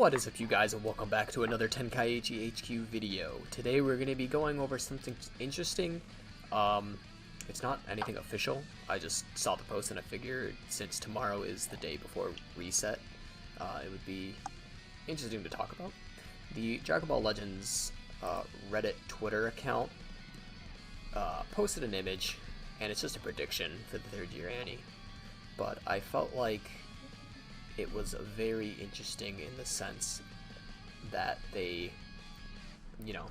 What is up, you guys, and welcome back to another Tenkaichi HQ video. Today we're going to be going over something interesting. It's not anything official. I just saw the post and I figured since tomorrow is the day before reset, it would be interesting to talk about. The Dragon Ball Legends Reddit Twitter account posted an image, and it's just a prediction for the third year Annie. But I felt like it was very interesting in the sense that they,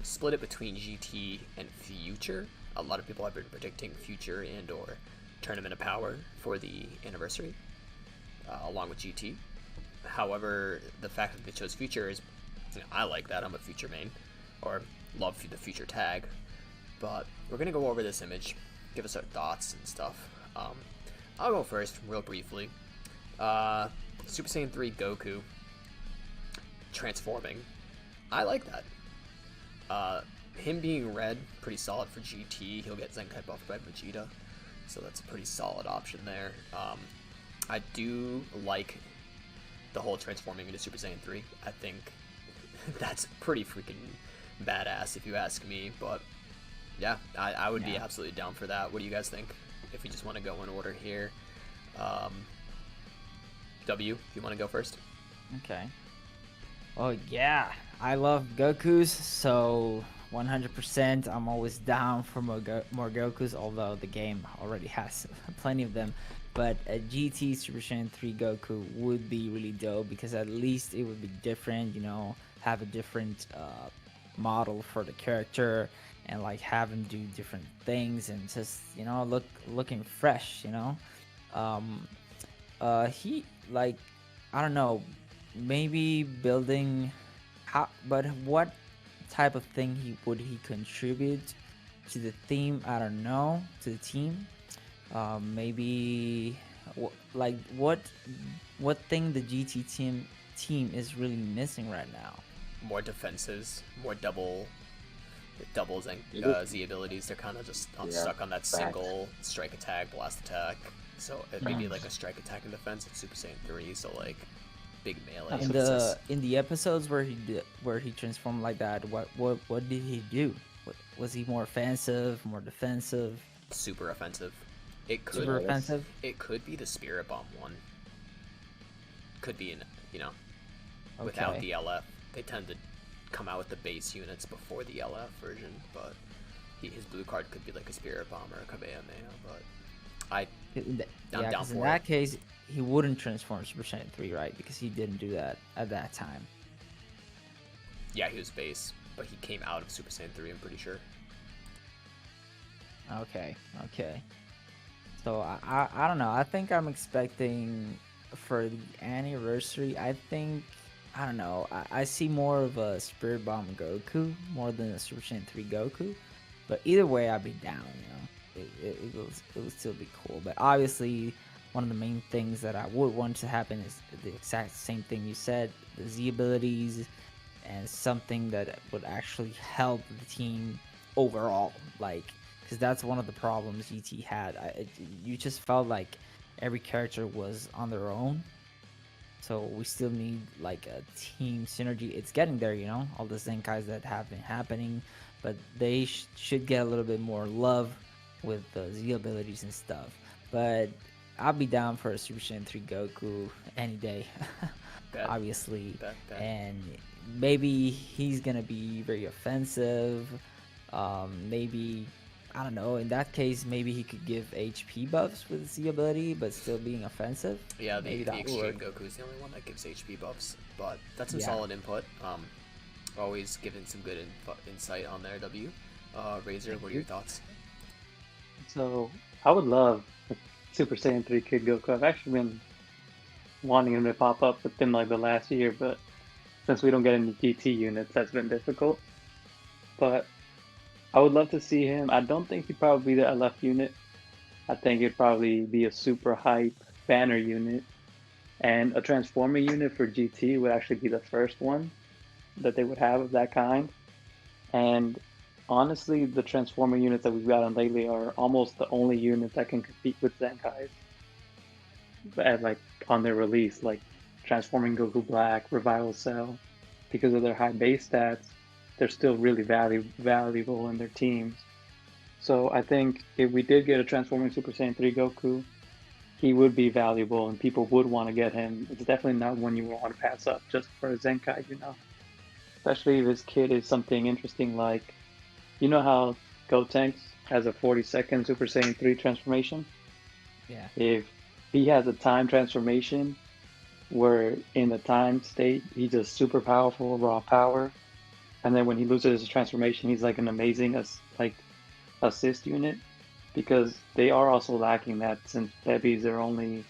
split it between GT and Future. A lot of people have been predicting Future and or Tournament of Power for the anniversary, along with GT. However, the fact that they chose Future is, I like that. I'm a Future main, or love the Future tag. But we're going to go over this image, give us our thoughts and stuff. I'll go first, real briefly. Super Saiyan 3 Goku transforming. I like that. Him being red, pretty solid for GT. He'll get Zenkai buffed by Vegeta, so that's a pretty solid option there. I do like the whole transforming into Super Saiyan 3. I think that's pretty freaking badass if you ask me, but yeah, I would be absolutely down for that. What do you guys think? If we just want to go in order here. W, if you want to go first. Okay. Oh yeah, I love Gokus, so 100% I'm always down for more Gokus, although the game already has plenty of them. But a GT Super Saiyan 3 Goku would be really dope because at least it would be different, have a different model for the character and like have him do different things and just, looking fresh, he like, I don't know, maybe building but what type of thing would he contribute to the theme? I don't know, to the team. Maybe what thing the GT team is really missing right now? More defenses, more doubles and Z abilities. They're kind of just stuck on that single strike attack, blast attack. So it may be like a strike attack and defense in Super Saiyan 3. So like big melee. In the episodes where he transformed like that, what did he do? Was he more offensive, more defensive? Super offensive. It could Super offensive. It could be the Spirit Bomb one. Could be without the LF. They tend to come out with the base units before the LF version, but his blue card could be like a Spirit Bomb or a Kamehameha. But I'm down for in that case, he wouldn't transform Super Saiyan 3, right? Because he didn't do that at that time. Yeah, he was base, but he came out of Super Saiyan 3, I'm pretty sure. Okay. So I don't know. I think I'm expecting for the anniversary, I don't know. I see more of a Spirit Bomb Goku more than a Super Saiyan 3 Goku. But either way, I'd be down, It will still be cool. But obviously, one of the main things that I would want to happen is the exact same thing you said, the Z abilities, and something that would actually help the team overall. Because that's one of the problems GT had. You just felt like every character was on their own. So we still need like a team synergy. It's getting there, all the Zenkais that have been happening. But they should get a little bit more love with the Z abilities and stuff. But I'll be down for a Super Saiyan 3 Goku any day. Obviously. And maybe he's gonna be very offensive. Maybe, I don't know, in that case maybe he could give HP buffs with Z ability but still being offensive. Yeah, the Extreme Goku is the only one that gives HP buffs, but that's some solid input. Always giving some good insight on there. W. Razor, what are your thoughts? So I would love Super Saiyan 3 Kid Goku. I've actually been wanting him to pop up within like the last year, but since we don't get any GT units, that's been difficult. But I would love to see him. I don't think he'd probably be the LF unit. I think it'd probably be a super hype banner unit. And a transforming unit for GT would actually be the first one that they would have of that kind. And honestly, the transformer units that we've gotten lately are almost the only unit that can compete with Zenkais. Like on their release, like transforming Goku Black, Revival Cell, because of their high base stats, they're still really valuable in their teams. So I think if we did get a transforming Super Saiyan 3 Goku, he would be valuable and people would want to get him. It's definitely not one you want to pass up just for a Zenkai, you know. Especially if his kid is something interesting like, you know how Gotenks has a 40-second Super Saiyan 3 transformation? Yeah. If he has a time transformation where in the time state he's just super powerful raw power, and then when he loses his transformation he's like an amazing like assist unit, because they are also lacking that since Bebi's their only.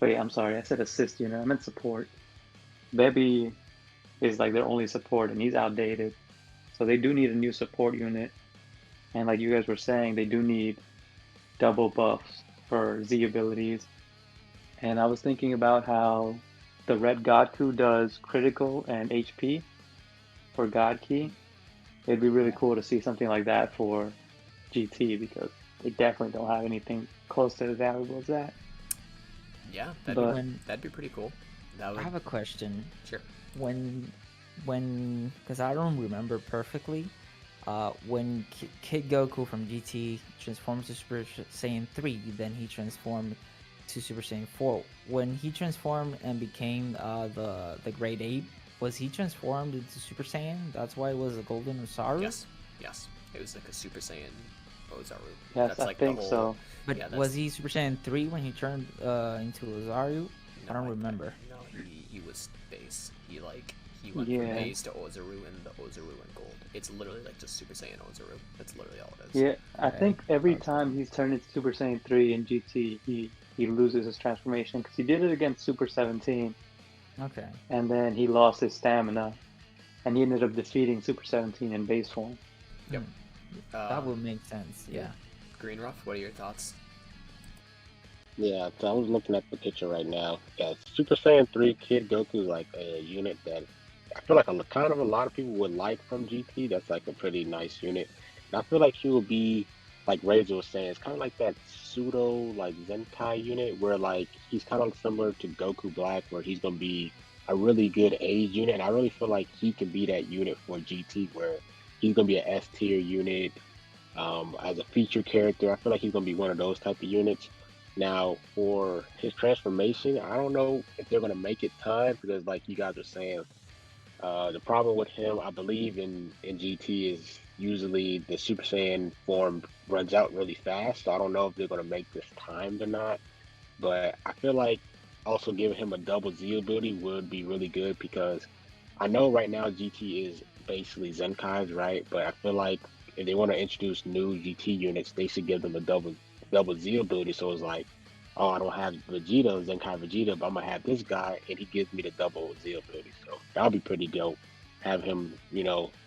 Wait, I'm sorry, I said assist unit. I meant support. Bebi is like their only support, and he's outdated. So they do need a new support unit. And like you guys were saying, they do need double buffs for Z abilities. And I was thinking about how the Red Godku does critical and HP for God Key. It'd be really Yeah. cool to see something like that for GT, because they definitely don't have anything close to as valuable as that. Yeah, But that'd be pretty cool. That would I have a question. sure. When because I don't remember perfectly, when Kid Goku from GT transformed to Super Saiyan 3, then he transformed to Super Saiyan 4. When he transformed and became the Great Ape, was he transformed into Super Saiyan? That's why it was a Golden Usaru? Yes. It was like a Super Saiyan Ozaru. yes, That's I like think the whole. so. But Yeah, was he Super Saiyan 3 when he turned into Usaru? I don't remember. No, he was base. He went from Yeah. base to Ozaru and the Ozaru and Gold. It's literally like just Super Saiyan Ozaru. That's literally all it is. Yeah, I Okay. think every Okay. time he's turned into Super Saiyan 3 in GT, he loses his transformation, because he did it against Super 17, Okay. and then he lost his stamina, and he ended up defeating Super 17 in base form. Yep. That would make sense. Yeah. Green Ruff, what are your thoughts? Yeah, so I was looking at the picture right now. Yeah, Super Saiyan 3 Kid Goku is like a unit that I feel like kind of a lot of people would like from GT. That's like a pretty nice unit. And I feel like he will be, like Razor was saying, it's kind of like that pseudo like Zenkai unit where like he's kind of similar to Goku Black, where he's gonna be a really good age unit. And I really feel like he can be that unit for GT where he's gonna be an S tier unit. As a feature character, I feel like he's gonna be one of those type of units. Now, for his transformation, I don't know if they're gonna make it time because, like you guys are saying, the problem with him, I believe, in GT is usually the Super Saiyan form runs out really fast. So I don't know if they're gonna make this timed or not. But I feel like also giving him a double Z ability would be really good because I know right now GT is basically Zenkai's, right? But I feel like if they want to introduce new GT units, they should give them a double Z ability. So it's like, oh, I don't have Vegeta, Zenkai Vegeta, but I'm gonna have this guy, and he gives me the double Z ability. So that'll be pretty dope. Have him,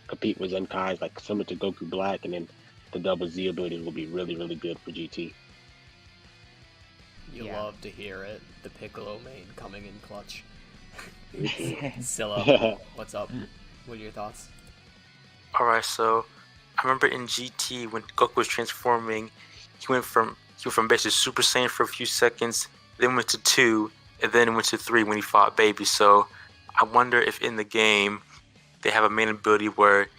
compete with Zenkai's like similar to Goku Black, and then the double Z ability will be really, really good for GT. You Yeah. love to hear it. The Piccolo main coming in clutch. Mhm. Scylla, what's up? What are your thoughts? Alright, so I remember in GT when Goku was transforming, he went from basically Super Saiyan for a few seconds, then went to 2, and then went to 3 when he fought Baby. So I wonder if in the game they have a main ability where he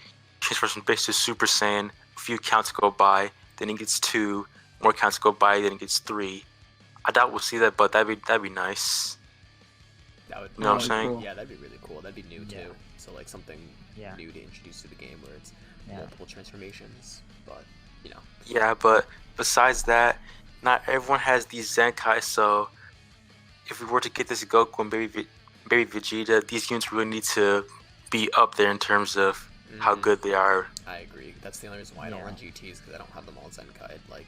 transfers from base to Super Saiyan, a few counts go by, then he gets 2, more counts go by, then he gets 3. I doubt we'll see that, but that'd be nice. That would, You know what I'm That'd be saying? cool. Yeah, that'd be really cool. That'd be new Yeah. too. So like something Yeah. new to introduce to the game where it's Yeah. multiple transformations. But Yeah, but besides that, not everyone has these Zenkai, so if we were to get this Goku and Baby Vegeta, these units really need to be up there in terms of how Mhm. good they are. I agree. That's the only reason why I don't Yeah. run GTs, because I don't have them all Zenkai. Like,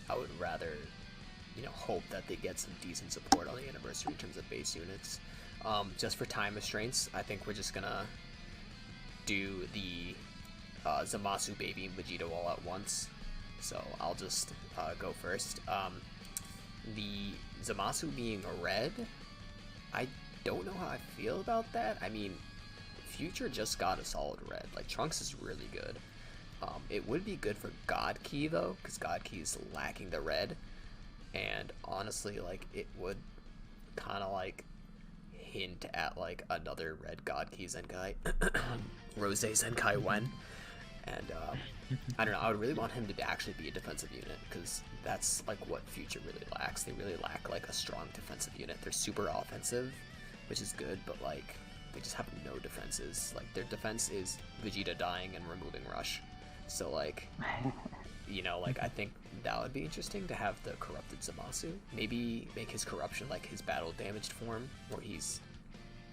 I would rather, hope that they get some decent support on the anniversary in terms of base units. Just for time restraints, I think we're just gonna do the Zamasu Baby and Vegeta all at once. So I'll just go first. The Zamasu being a red, I don't know how I feel about that. I mean, Future just got a solid red. Like, Trunks is really good. It would be good for God Key, though, because God Key is lacking the red. And honestly, like, it would kind of, like, hint at like another red God Key Zenkai, Rose Zenkai Wen, and I don't know. I would really want him to actually be a defensive unit because that's like what Future really lacks. They really lack like a strong defensive unit. They're super offensive, which is good, but like they just have no defenses. Like their defense is Vegeta dying and removing Rush. So like, you know, like I think that would be interesting to have the corrupted Zamasu. Maybe make his corruption like his battle damaged form, where he's,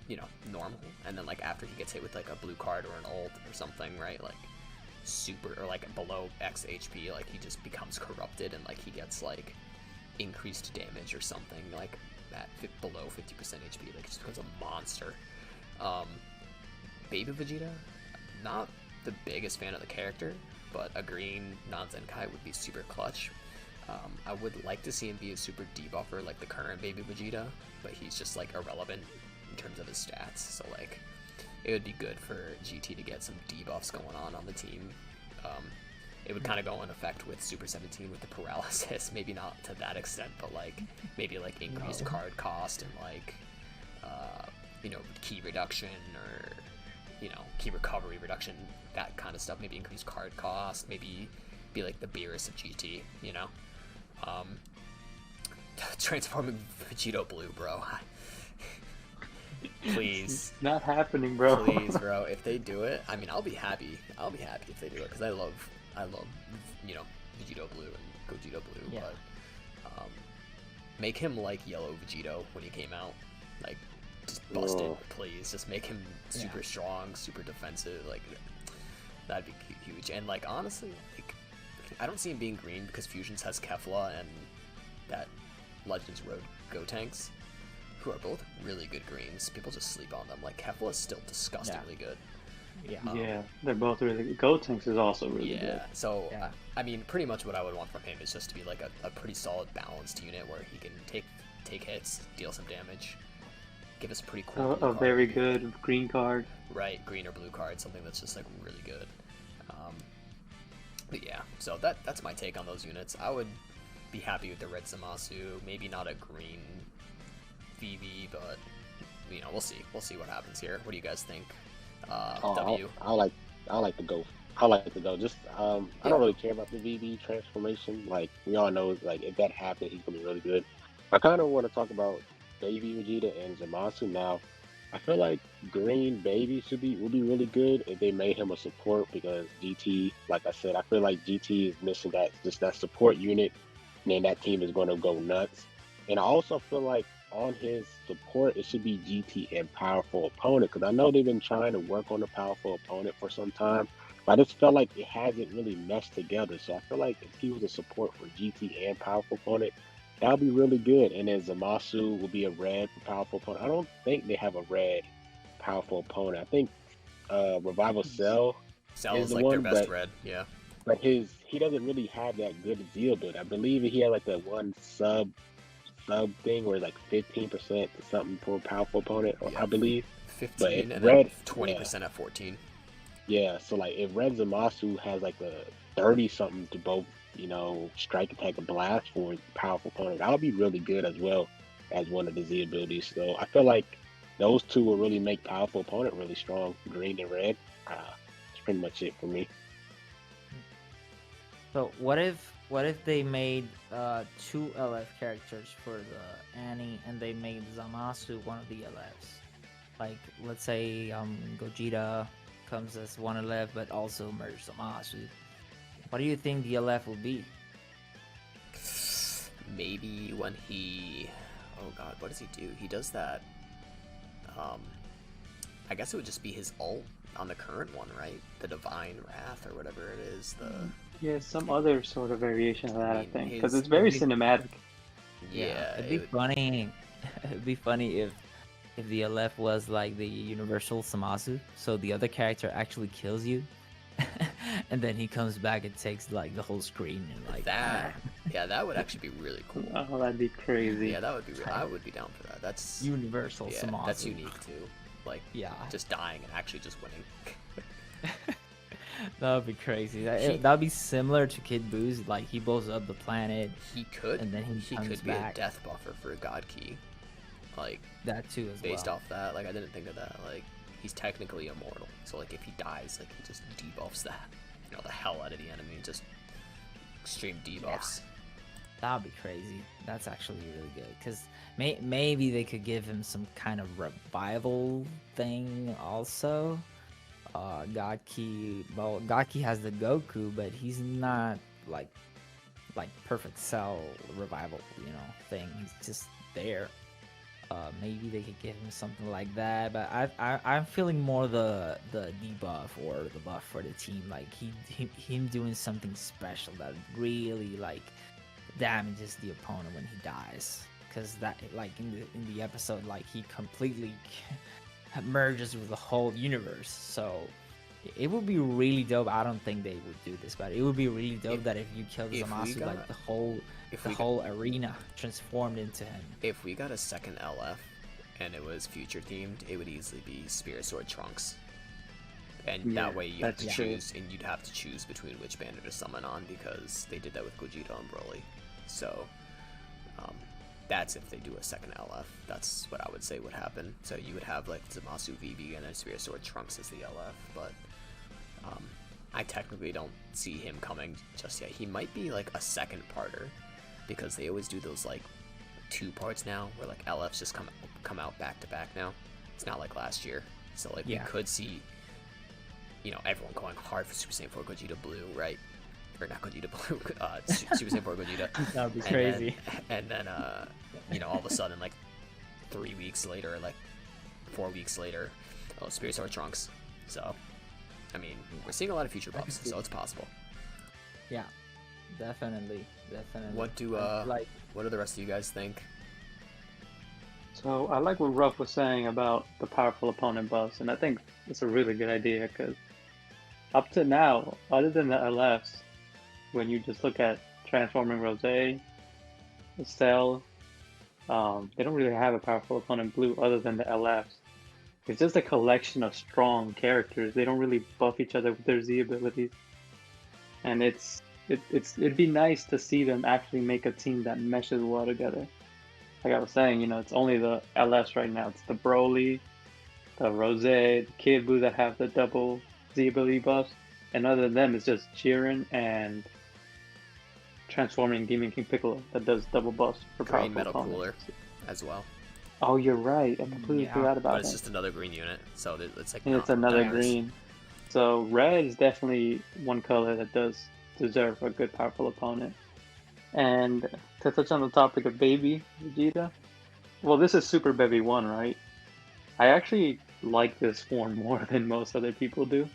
you know, normal, and then like after he gets hit with like a blue card or an ult or something, right? Like super or like below X HP, like he just becomes corrupted and like he gets like increased damage or something like at below 50% HP. Like he just becomes a monster. Baby Vegeta, not the biggest fan of the character, but a green non-Zenkai would be super clutch. I would like to see him be a super debuffer like the current Baby Vegeta, but he's just like irrelevant in terms of his stats. So like, it would be good for GT to get some debuffs going on the team. It would kind of go in effect with Super 17 with the paralysis. Maybe not to that extent, but like maybe like increased card cost and like you know, key reduction or you know, key recovery reduction, that kind of stuff. Maybe increase card cost. Maybe be like the Beerus of GT. You know, transforming Vegito blue, bro. Please. It's not happening, bro. Please, bro. If they do it, I mean, I'll be happy. I'll be happy if they do it because I love, you know, Vegito blue and Gogeta blue. Yeah. But make him like yellow Vegito when he came out, like just bust it, please. Just make him super strong, super defensive. Like that'd be huge. And like honestly, like I don't see him being green because Fusions has Kefla and that Legends Road Gotenks, who are both really good greens. People just sleep on them. Like Kefla is still disgustingly good. Yeah. Yeah, they're both really good. Gotenks is also really good. Yeah, so Yeah. I mean, pretty much what I would want from him is just to be like a pretty solid balanced unit where he can take hits, deal some damage, give us a pretty cool blue A card. very good green card. Right, green or blue card, something that's just like really good. But yeah, so that's my take on those units. I would be happy with the red Zamasu, maybe not a green VV, but you know, we'll see what happens here. What do you guys think? W. I like to go. I like to go. Just I don't really care about the VB transformation. Like we all know, like if that happens, he's gonna be really good. I kind of want to talk about Baby Vegeta and Zamasu now. I feel like Green Baby would be really good if they made him a support because GT, like I said, I feel like GT is missing that support unit, and then that team is going to go nuts. And I also feel like on his support, it should be GT and powerful opponent because I know they've been trying to work on the powerful opponent for some time, but I just felt like it hasn't really meshed together. So I feel like if he was a support for GT and powerful opponent, that would be really good. And then Zamasu will be a red for powerful opponent. I don't think they have a red powerful opponent. I think Revival Cell is the like one, their best but- red, yeah. but he doesn't really have that good zeal build. I believe he had like that one sub thing where it's like 15% to something for a powerful opponent, Yeah. I believe. 15 and red- 20% at 14. Yeah, so like if Red Zamasu has like a 30 something to both, you know, strike, attack, and blast for a powerful opponent, that would be really good as well as one of the Z abilities. So I feel like those two will really make powerful opponent really strong, green and red. That's pretty much it for me. So what if they made two LF characters for the Annie and they made Zamasu one of the LFs? Like let's say Gogeta comes as one LF but also merge Zamasu. What do you think the LF will be? Maybe when he, oh god, what does he do? He does that. I guess it would just be his ult on the current one, right? The Divine Wrath or whatever it is. The Yeah, some other sort of variation of that, I mean, think, his- because it's very his- cinematic. yeah, it'd be it would- funny. It'd be funny if the LF was like the universal Zamasu, so the other character actually kills you, and then he comes back and takes like the whole screen and like that. Yeah, that would actually be really cool. Oh, that'd be crazy. Yeah, that would be. I would be down for that. That's universal yeah, Zamasu. that's unique too. Like Yeah, just dying and actually just winning. that would be crazy. He- That'd be similar to Kid Boo's. Like he blows up the planet. He could. And then he comes could be back. a death buffer for a God Key. like That too as based well. off that. Like I didn't think of that. Like he's technically immortal, so like if he dies, like he just debuffs that, the hell out of the enemy, just extreme debuffs. That would be crazy. That's actually really good because maybe they could give him some kind of revival thing also. Gaki has the Goku, but he's not like perfect cell revival, thing. He's just there. Maybe they could give him something like that, but I'm feeling more the debuff or the buff for the team, like him doing something special that really like damages the opponent when he dies, because that like in the episode, like he completely merges with the whole universe. So it would be really dope. I don't think they would do this, but it would be really dope that if you kill Zamasu, like the whole arena transformed into him. If we got a second LF and it was future themed, it would easily be Spirit Sword Trunks. And that way you have to choose, and you'd have to choose between which banner to summon on, because they did that with Vegeta and Broly. So that's if they do a second LF. That's what I would say would happen. So you would have like Zamasu VB and then Spirit Sword Trunks as the LF, but I technically don't see him coming just yet. He might be like a second parter, because they always do those like 2 parts now, where like LFs just come out back to back now. It's not like last year. So like we could see, everyone going hard for Super Saiyan 4 Gogeta Blue, right? Or not Gogeta Blue, Super Saiyan 4 Gogeta. That would be crazy. And then all of a sudden, like 3 weeks later, like 4 weeks later, Spirit Sword Trunks. So, I mean, we're seeing a lot of future buffs, so it's possible. Yeah, definitely. What do what do the rest of you guys think? So I like what Ruff was saying about the powerful opponent buffs, and I think it's a really good idea, because up to now, other than the LFs, when you just look at Transforming Rosé, Cell, they don't really have a powerful opponent blue other than the LFs. It's just a collection of strong characters. They don't really buff each other with their Z abilities, and it'd be nice to see them actually make a team that meshes well together. Like I was saying, it's only the LFs right now. It's the Broly, the Rosé, the Kid Buu that have the double Z ability buffs, and other than them, it's just Jiren and Transforming Demon King Piccolo that does double buffs for Green powerful Metal opponents. Cooler as well. Oh, you're right. I completely forgot about But it. it's just another green unit, so it's like... And it's another green. So red is definitely one color that does deserve a good powerful opponent. And to touch on the topic of Baby Vegeta, well, this is Super Baby 1, right? I actually like this form more than most other people do.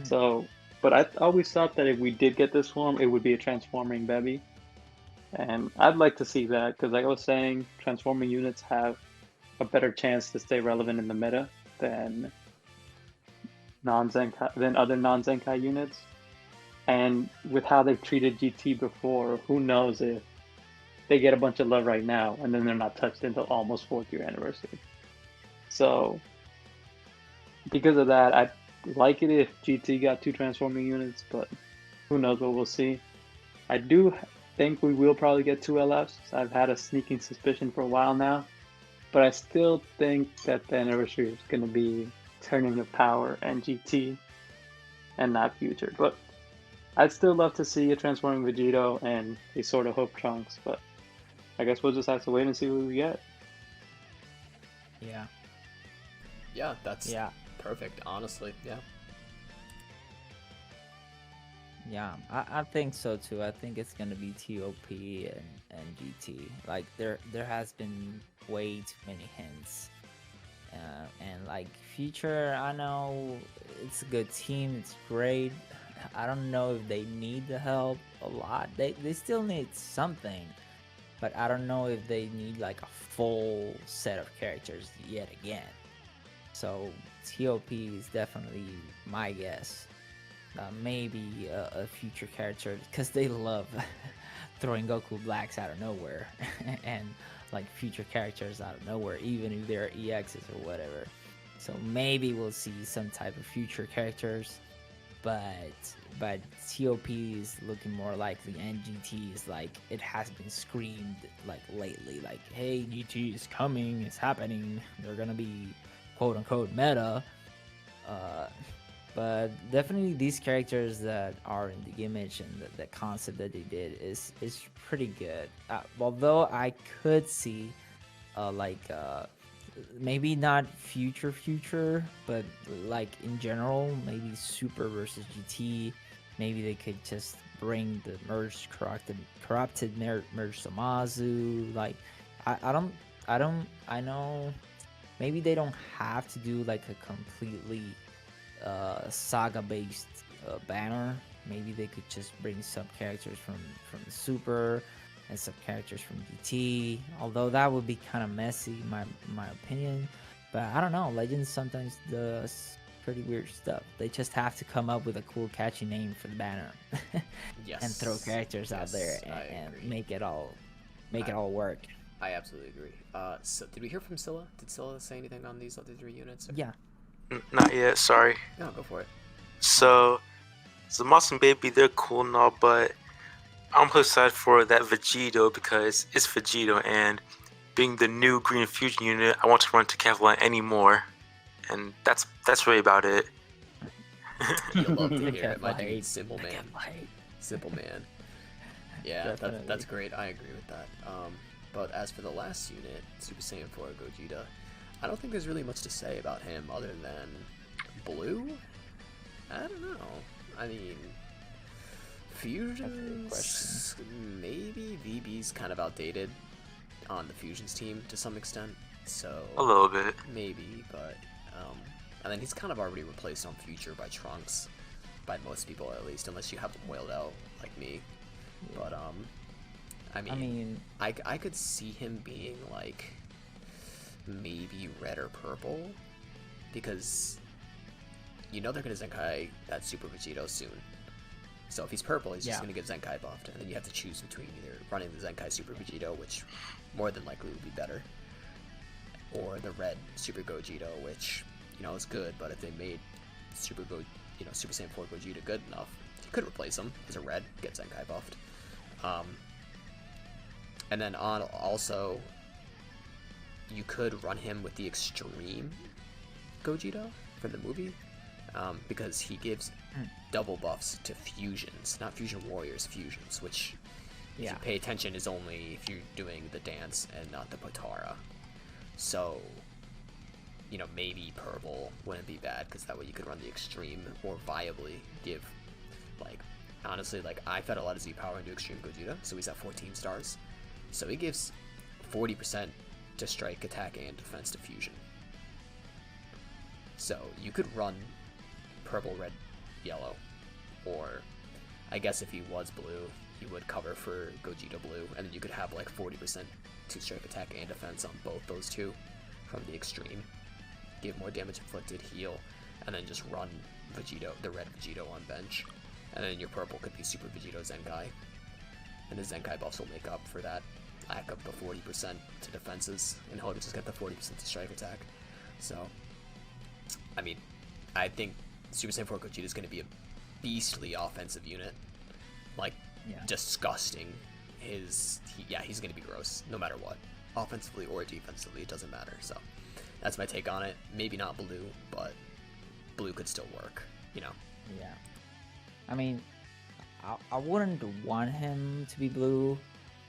So, but I always thought that if we did get this form, it would be a transforming Baby. And I'd like to see that, because like I was saying, transforming units have a better chance to stay relevant in the meta than other non-Zenkai units. And with how they've treated GT before, who knows if they get a bunch of love right now and then they're not touched until almost 4th year anniversary. So because of that, I'd like it if GT got 2 transforming units, but who knows what we'll see. I do think we will probably get 2 LFs. I've had a sneaking suspicion for a while now, but I still think that the anniversary is going to be Turning of Power and GT and not Future. But I'd still love to see a transforming Vegito and a Sword of Hope Trunks, but I guess we'll just have to wait and see what we get. Yeah, that's perfect, honestly. Yeah, I think so too. I think it's gonna be TOP and GT. Like there has been way too many hints, and like Future, I know it's a good team, it's great. I don't know if they need the help a lot. They still need something, but I don't know if they need like a full set of characters yet again. So TOP is definitely my guess. Maybe a future character, because they love throwing Goku Blacks out of nowhere and like future characters out of nowhere, even if they're EXs or whatever. So maybe we'll see some type of future characters. but TOP is looking more likely, and GT is like, it has been screamed like lately, like, hey, GT is coming, it's happening, they're gonna be quote unquote meta. But definitely these characters that are in the image and the concept that they did is pretty good. Although I could see maybe not future, but like in general, maybe Super versus GT. Maybe they could just bring the corrupted merge Zamasu. Like, I know maybe they don't have to do like a completely saga based banner. Maybe they could just bring some characters from Super and some characters from GT, although that would be kind of messy in my opinion. But I don't know, Legends sometimes does pretty weird stuff. They just have to come up with a cool catchy name for the banner Yes. and throw characters out there and make it all work. I absolutely agree. So did we hear from Scylla? Did Scylla say anything on these other 3 units? Or? Yeah. Not yet, sorry. No, go for it. So, Zamasu and Baby, they're cool and all, but I'm excited for that Vegeta because it's Vegeta, and being the new Green Fusion unit, I want to run to Kevlar anymore, and that's really about it. You'll love to hear it, my Kevlar. dude. Simple man. Simple man. Yeah, that's great. I agree with that. But as for the last unit, Super Saiyan 4 Gogeta, I don't think there's really much to say about him other than blue. I don't know. I mean, fusions, maybe VB's kind of outdated on the fusions team to some extent. So A little bit. maybe, but and then he's kind of already replaced on Future by Trunks, by most people at least, unless you have them whaled out like me. Yeah. But I could see him being like maybe red or purple, because you know they're gonna Zenkai that Super Vegito soon. So if he's purple, he's just gonna get Zenkai buffed, and then you have to choose between either running the Zenkai Super Vegito, which more than likely would be better, or the red Super Gogeta, which is good, but if they made Super Saiyan 4 Gogeta good enough, you could replace him as a red, get Zenkai buffed. And then also, you could run him with the Extreme Gogeta from the movie, because he gives double buffs to fusions, not Fusion Warriors, fusions, which, if you pay attention, is only if you're doing the dance and not the Potara. So, maybe purple wouldn't be bad, because that way you could run the Extreme or viably give, honestly, I fed a lot of Z power into Extreme Gogeta, so he's at 14 stars. So he gives 40% to strike, attack, and defense to fusion. So you could run purple, red, yellow, or I guess if he was blue, he would cover for Gogeta blue, and then you could have 40% to strike, attack, and defense on both those two from the Extreme. Give more damage inflicted, heal, and then just run Vegito, the red Vegito on bench. And then your purple could be Super Vegito Zenkai. And the Zenkai buffs will make up for that lack of the 40% to defenses, and he'll just get the 40% to strike attack. So, I mean, I think Super Saiyan 4 Gogeta is going to be a beastly offensive unit. Disgusting. He's going to be gross, no matter what. Offensively or defensively, it doesn't matter. So, that's my take on it. Maybe not blue, but blue could still work, Yeah. I mean, I wouldn't want him to be blue,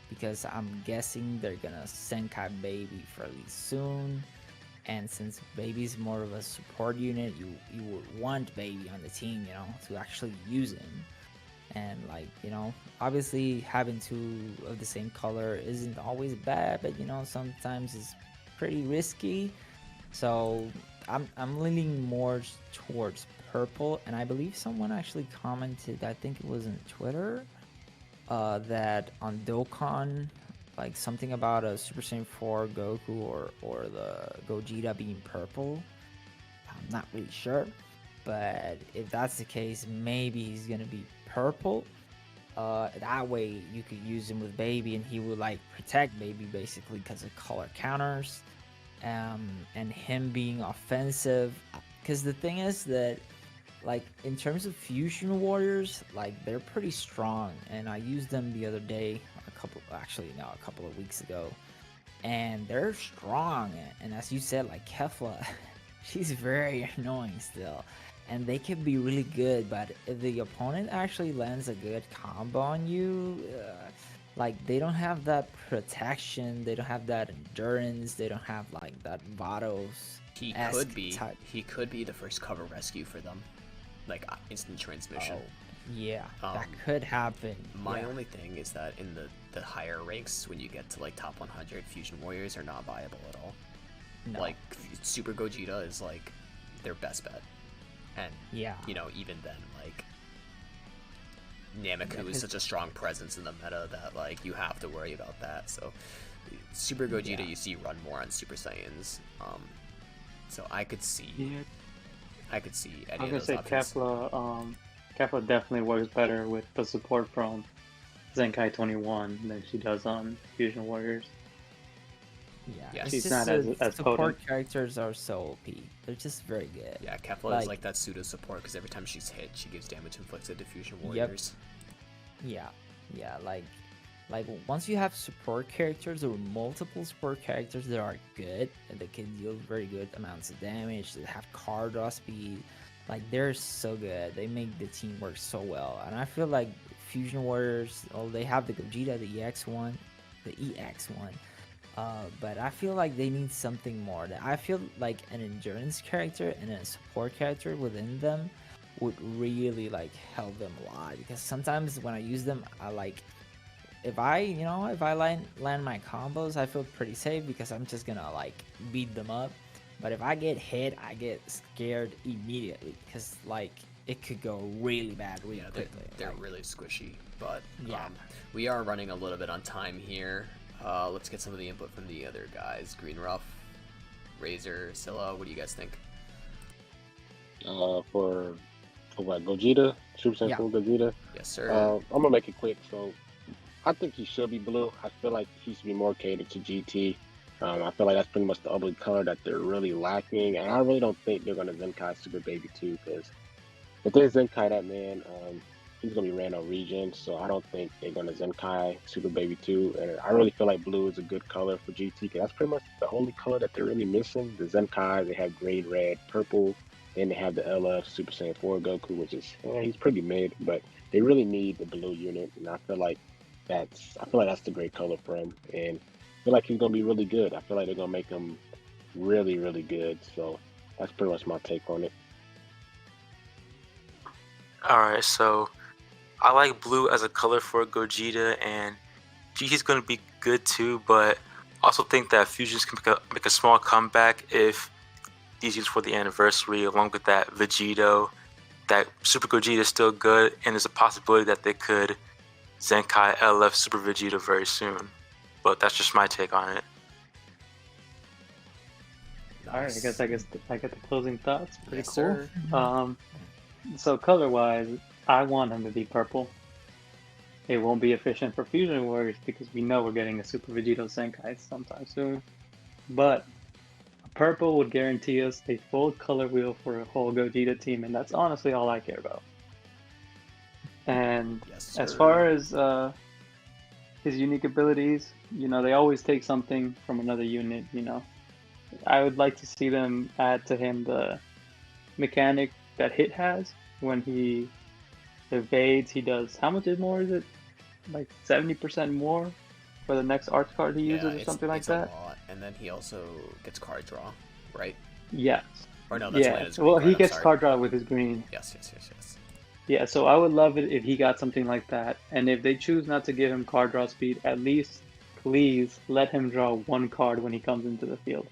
because I'm guessing they're gonna Senkai Baby fairly soon, and since Baby's more of a support unit, you would want Baby on the team, to actually use him. And obviously having 2 of the same color isn't always bad, but sometimes it's pretty risky. So I'm leaning more towards purple, and I believe someone actually commented, I think it was on Twitter, that on Dokkan, something about a Super Saiyan 4 Goku or the Gogeta being purple. I'm not really sure, but if that's the case, maybe he's gonna be purple. That way you could use him with Baby, and he would protect Baby basically because of color counters, and him being offensive. Because the thing is that like in terms of fusion warriors, like they're pretty strong, and I used them the other day, a couple of weeks ago, and they're strong. And as you said, like Kefla, she's very annoying still, and they can be really good. But if the opponent actually lands a good combo on you, like they don't have that protection, they don't have that endurance, they don't have like that Vados. He could be the first cover rescue for them, like instant transmission. Oh, yeah, that could happen. My only thing is that in the higher ranks, when you get to like top 100, fusion warriors are not viable at all. No. Like Super Gogeta is like their best bet, and you know, even then, like Nameku is such a strong presence in the meta that like you have to worry about that. So Super Gogeta you see run more on Super Saiyans. So I could see any of those options. Kefla definitely works better with the support from Zenkai 21 than she does on Fusion Warriors. Yeah, she's just not as support potent. characters are so OP. They're just very good. Yeah, Kefla is like that pseudo support because every time she's hit, she gives damage inflicted to Fusion Warriors. Yeah, like once you have support characters or multiple support characters that are good and they can deal very good amounts of damage, they have card draw speed, like they're so good. They make the team work so well. And I feel like Fusion Warriors, they have the Gogeta, the EX one, but I feel like they need something more. I feel like an endurance character and a support character within them would really like help them a lot, because sometimes when I use them, I like, if I land my combos, I feel pretty safe because I'm just gonna like beat them up. But if I get hit, I get scared immediately because like it could go really bad really quickly. They're really squishy. But we are running a little bit on time here. Let's get some of the input from the other guys. Green Ruff, Razor, Scylla, what do you guys think? For what, Gogeta? Super Saiyan 4 Gogeta? Yes, sir. I'm gonna make it quick. So I think he should be blue. I feel like he should be more catered to GT. I feel like that's pretty much the ugly color that they're really lacking, and I really don't think they're gonna Zenkai Super Baby 2, because if they Zenkai that man, he's gonna be ran on regen. So I don't think they're gonna Zenkai Super Baby 2, and I really feel like blue is a good color for GT, because that's pretty much the only color that they're really missing. The Zenkai, they have green, red, purple, then they have the LF Super Saiyan 4 Goku, which is he's pretty mid, but they really need the blue unit, and I feel like that's the great color for him, and I feel like he's gonna be really good. I feel like they're gonna make him really, really good. So that's pretty much my take on it. Alright, so I like blue as a color for Gogeta, and GT's going to be good too, but I also think that Fusions can make a small comeback if these used for the anniversary, along with that Vegeta. That Super Gogeta is still good, and there's a possibility that they could Zenkai LF Super Vegeta very soon. But that's just my take on it. Alright, I guess I get the closing thoughts. Pretty Yes, cool. sir. So color-wise, I want him to be purple. It won't be efficient for Fusion Warriors because we know we're getting a Super Vegeta Senkai sometime soon. But purple would guarantee us a full color wheel for a whole Gogeta team, and that's honestly all I care about. And as far as his unique abilities, they always take something from another unit, I would like to see them add to him the mechanic that Hit has. When he evades, he does, how much more is it? Like 70% more for the next arch card he uses, or something like that? A lot. And then he also gets card draw, right? Yes. Or no, that's yeah. Well, he gets card draw with his green. Yes. Yeah, so I would love it if he got something like that. And if they choose not to give him card draw speed, at least please let him draw one card when he comes into the field.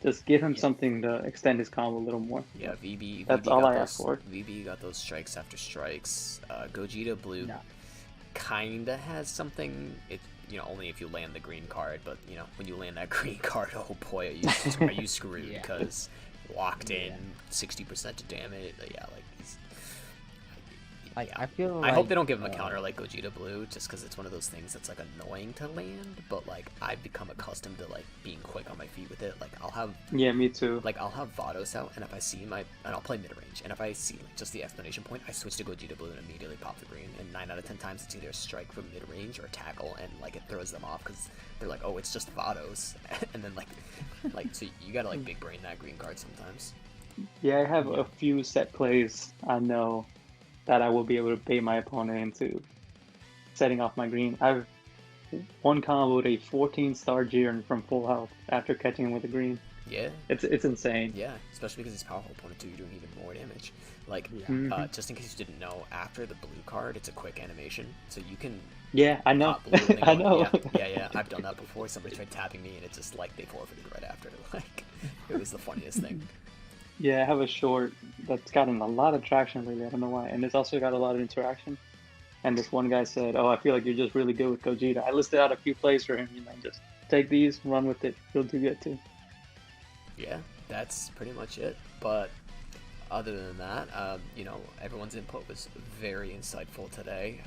Just give him something to extend his combo a little more. Yeah, VB. That's all I ask for. VB got those strikes after strikes. Gogeta Blue kinda has something. It only if you land the green card, but when you land that green card, oh boy, are you screwed because locked in 60% to damage. Yeah, like Like I feel I like hope they don't give him a counter like Gogeta Blue, just because it's one of those things that's like annoying to land. But like I've become accustomed to like being quick on my feet with it. Like I'll have me too. like I'll have Vados out, and if I see and I'll play mid range, and if I see like just the explanation point, I switch to Gogeta Blue and immediately pop the green. And 9 out of 10 times it's either a strike from mid range or a tackle, and like it throws them off because they're like, oh, it's just Vados, and then like so you gotta like big brain that green card sometimes. Yeah, I have a few set plays I know that I will be able to bait my opponent into setting off my green. I've one comboed a 14-star Jiren from full health after catching him with a green. Yeah. It's insane. Yeah, especially because he's powerful opponent too, you're doing even more damage. Like, just in case you didn't know, after the blue card, it's a quick animation, so you can. Yeah, I know. Pop blue and then I go- know. Yeah. I've done that before. Somebody tried tapping me, and it just like they forfeited right after. Like, it was the funniest thing. Yeah, I have a short that's gotten a lot of traction lately. I don't know why, and it's also got a lot of interaction. And this one guy said, "Oh, I feel like you're just really good with Gogeta." I listed out a few plays for him. Just take these, run with it. You'll do good too. Yeah, that's pretty much it. But other than that, everyone's input was very insightful today.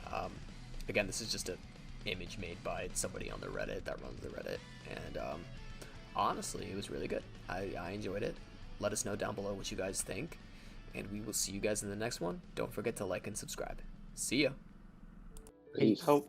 Again, this is just an image made by somebody on the Reddit that runs the Reddit, and honestly, it was really good. I enjoyed it. Let us know down below what you guys think, and we will see you guys in the next one. Don't forget to like and subscribe. See ya. Peace. Hope.